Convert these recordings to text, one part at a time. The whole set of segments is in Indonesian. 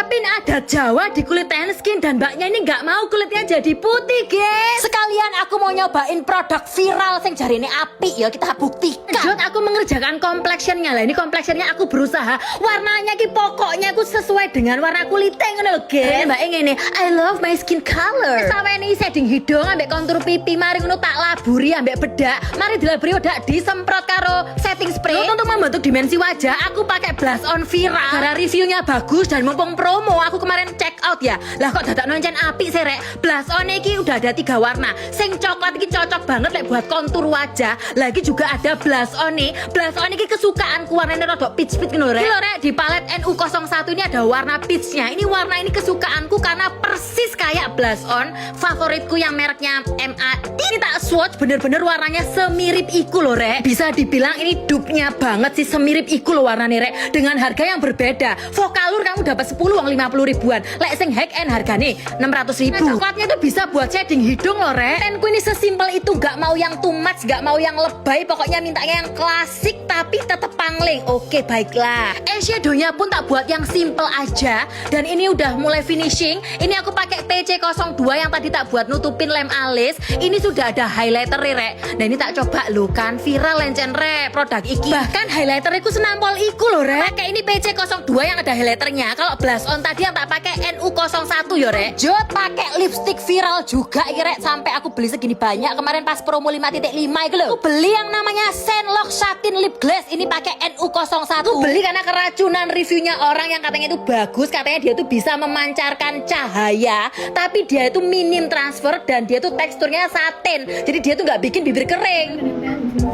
Tapi ada Jawa di kulit tan skin dan mbaknya ini nggak mau kulitnya jadi putih, guys. Sekalian aku mau nyobain produk viral sing jarine apik ya, kita buktikan. Jod, aku mengerjakan complexionnya lah. Ini complexionnya aku berusaha warnanya ki pokoknya aku sesuai dengan warna kulitnya ngono lho, guys. Mbak ini I love my skin color. Sampai ini shading hidung ambek kontur pipi, mari ngono tak laburi ambek bedak. Mari dilaburi udah disemprot karo setting spray. Untuk membentuk dimensi wajah, aku pakai blush on viral. Karena reviewnya bagus dan mumpung promo, aku kemarin check out ya. Lah kok dadak noncen apik sih rek. Blush on iki udah ada 3 warna. Sing coklat iki cocok banget lek buat kontur wajah. Lagi juga ada blush on nih. Blush on iki kesukaanku, warnanya rada peach-peach ngono rek. Iki lho rek, di palet NU01 ini ada warna peachnya. Ini warna ini kesukaanku karena persis kayak blush on favoritku yang mereknya MA. Ini tak swatch bener-bener warnanya semirip iku loh rek. Bisa dibilang ini dupe-nya banget sih, semirip iku loh warnanya rek. Dengan harga yang berbeda. Vokalur kamu dapat 10 uang 50 ribuan. Lek sing high end harganya 600 ribu. Nah, coklatnya tuh bisa buat shading hidung loh rek. Tenku ini sesimpel itu, gak mau yang too much, gak mau yang lebay. Pokoknya mintanya yang klasik tapi tetep pangling. Oke baiklah. Eyeshadownya pun tak buat yang simple aja. Dan ini udah mulai finishing. Ini aku pakai PC02 yang tadi tak buat nutupin lem alis. Ini sudah ada highlighter rek. Nah ini tak coba lo kan viral lencen rek produk iki. Bahkan highlighter iku senampol iku loh rek. Pakai ini PC02 yang ada highlighternya. Kalau blush on tadi yang tak pakai NU01 ya rek. Jod pakai lipstick viral juga iki rek, sampai aku beli segini banyak kemarin pas promo 5.5 itu loh. Aku beli yang namanya Senlock Satin Lip Glaze, ini pakai NU01. Aku beli karena keracunan reviewnya orang yang katanya itu bagus, katanya dia tuh bisa memancarkan cahaya, tapi dia itu minim transfer dan dia tuh teksturnya satin, jadi dia tuh nggak bikin bibir kering.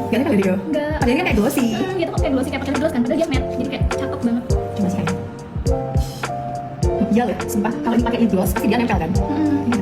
Gak ada video? Enggak. Padahal ini kan kayak glossy. Gitu kan kayak glossy, kayak pakai lip gloss kan, padahal dia matte, jadi kayak cakep banget. Coba sih kayaknya. Iya loh, sumpah. Kalau ini pakai lip gloss, pasti dia nempel kan?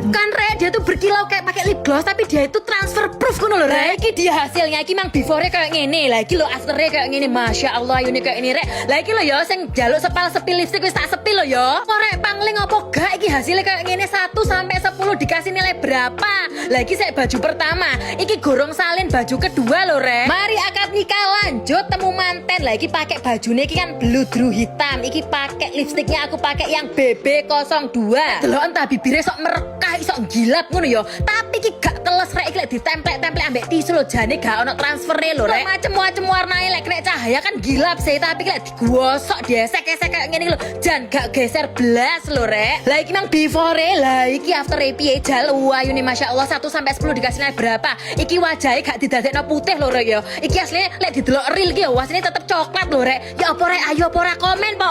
Kan rek, dia tuh berkilau kayak pakai lip gloss, tapi dia itu transfer proof kan loh rek. Iki dia hasilnya, iki mang before-nya kayak gini, lagi lo after-nya kayak gini, masya Allah ini kayak ini rek. Lagi lo yo, sing jaluk sepal sepil lipstick wis tak sepil lo yo. Kok rek pangling apa gak? Iki hasilnya kayak gini 1 sampai 10 dikasih nilai berapa? Lagi saya baju pertama, iki gorong salin baju kedua lo rek. Mari akad nikah lanjut temu manten. Lagi pakai bajunya iki kan bludru hitam, iki pakai lipstiknya aku pakai yang BB02. Delok entah bibirnya sok merekah, sok gilap ngono yo. Tapi iki gak teles rek, iki lek ditemplek-templek ambek tisu lo, jane gak ono transfere lo rek. Macem-macem warnane lek kena cahaya kan gilap sih, tapi lek digosok diesek-esek kayak ngene lho, jan gak geser blas lo rek. Lah iki nang before, lah iki after piye jal ayune masya Allah 1 sampai 10 dikasih nilai berapa? Iki wajahnya gak didadekno putih lo rek yo. Iki asline lek didelok real iki yo asline tetep coklat lo rek. Ya apa rek, ayo apa ora komen po.